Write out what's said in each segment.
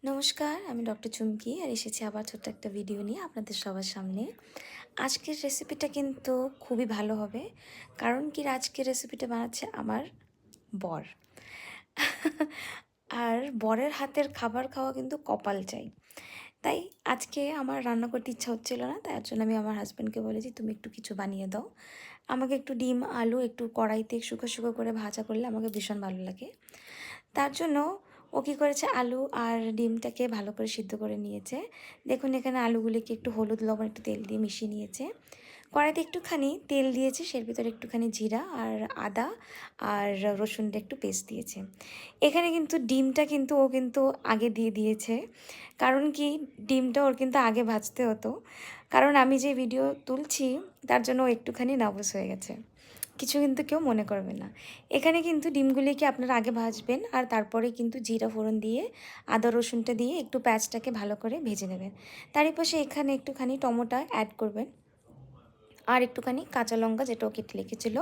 নমস্কার, আমি ডক্টর চুমকি আর এসেছি আবার ছোট্ট একটা ভিডিও নিয়ে আপনাদের সবার সামনে। আজকের রেসিপিটা কিন্তু খুবই ভালো হবে। কারণ কি আজকের রেসিপিটা বানাচ্ছে আমার বর। আর বরের হাতের খাবার খাওয়া কিন্তু কপাল চাই। তাই আজকে আমার রান্না করতে ইচ্ছা হচ্ছিল না। তার জন্য আমি আমার হাসব্যান্ডকে বলেছি, "তুমি একটু কিছু বানিয়ে দাও। আমাকে একটু ডিম, আলু একটু কড়াইতে শুকো করে ভাজা করলে আমাকে ভীষণ ভালো লাগে।" তার জন্য ও কী করেছে, আলু আর ডিমটাকে ভালো করে সিদ্ধ করে নিয়েছে। দেখুন এখানে আলুগুলিকে একটু হলুদ, লবণ, একটু তেল দিয়ে মিশিয়ে নিয়েছে। কড়াইতে একটুখানি তেল দিয়েছে, সের ভিতরে একটুখানি জিরা আর আদা আর রসুনটা একটু পেস্ট দিয়েছে। এখানে কিন্তু ডিমটা কিন্তু ও কিন্তু আগে দিয়ে দিয়েছে। কারণ কি, ডিমটা ওর কিন্তু আগে ভাজতে হতো। কারণ আমি যে ভিডিও তুলছি তার জন্য ও একটুখানি নার্ভাস হয়ে গেছে। কিছু কিন্তু কেউ মনে করবে না। এখানে কিন্তু ডিমগুলিকে আপনারা আগে ভাজবেন আর তারপরে কিন্তু জিরা ফোড়ন দিয়ে আদা রসুনটা দিয়ে একটু পেঁয়াজটাকে ভালো করে ভেজে নেবেন। তারই পাশে এখানে একটুখানি টমেটো অ্যাড করবেন আর একটুখানি কাঁচা লঙ্কা, যেটা ও কেটে রেখেছিল।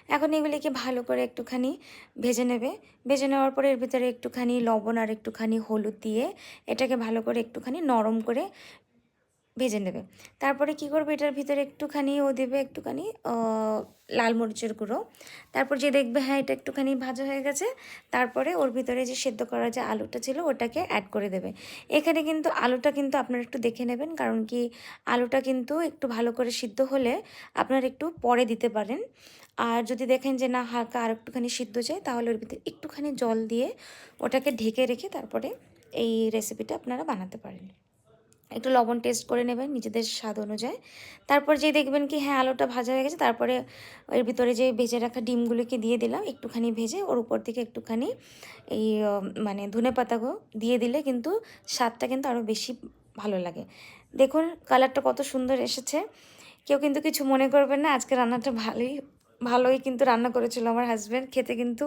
এখন এগুলিকে ভালো করে একটুখানি ভেজে নেবে। ভেজে নেওয়ার পরে এর ভিতরে একটুখানি লবণ আর একটুখানি হলুদ দিয়ে এটাকে ভালো করে একটুখানি নরম করে ভেজে নেবে। তারপরে কি করবে, এটার ভিতরে একটুখানি ও দেবে একটুখানি লাল মরিচের গুঁড়ো। তারপর যে দেখবে হ্যাঁ এটা একটুখানি ভাজা হয়ে গেছে, তারপরে ওর ভিতরে যে সেদ্ধ করা যে আলুটা ছিল ওটাকে অ্যাড করে দেবে। এখানে কিন্তু আলুটা কিন্তু আপনারা একটু দেখে নেবেন, কারণ কি আলুটা কিন্তু একটু ভালো করে সিদ্ধ হলে আপনারা একটু পরে দিতে পারেন। আর যদি দেখেন যে না হালকা আর একটুখানি সিদ্ধ চাই, তাহলে ওর ভিতরে একটুখানি জল দিয়ে ওটাকে ঢেকে রেখে তারপরে এই রেসিপিটা আপনারা বানাতে পারেন। একটু লবণ টেস্ট করে নেবেন নিজেদের স্বাদ অনুযায়ী। তারপর যেই দেখবেন কি হ্যাঁ আলুটা ভাজা হয়ে গেছে, তারপরে এর ভিতরে যে ভেজে রাখা ডিমগুলোকে দিয়ে দিলাম একটুখানি ভেজে, ওর উপর থেকে একটুখানি এই মানে ধনেপাতাও দিয়ে দিলে কিন্তু স্বাদটা কিন্তু আরও বেশি ভালো লাগে। দেখুন কালারটা কত সুন্দর এসেছে। কেউ কিন্তু কিছু মনে করবেন না, আজকে রান্নাটা ভালোই কিন্তু রান্না করেছিল আমার হাসব্যান্ড। খেতে কিন্তু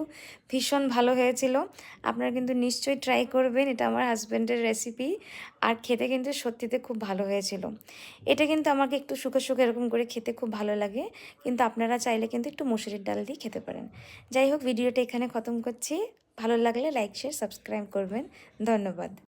ভীষণ ভালো হয়েছিল। আপনারা কিন্তু নিশ্চয়ই ট্রাই করবেন, এটা আমার হাসব্যান্ডের রেসিপি। আর খেতে কিন্তু সত্যিতে খুব ভালো হয়েছিল। এটা কিন্তু আমাকে একটু শুকো এরকম করে খেতে খুব ভালো লাগে। কিন্তু আপনারা চাইলে কিন্তু একটু মসুরির ডাল দিয়ে খেতে পারেন। যাই হোক, ভিডিওটা এখানে খতম করছি। ভালো লাগলে লাইক, শেয়ার, সাবস্ক্রাইব করবেন। ধন্যবাদ।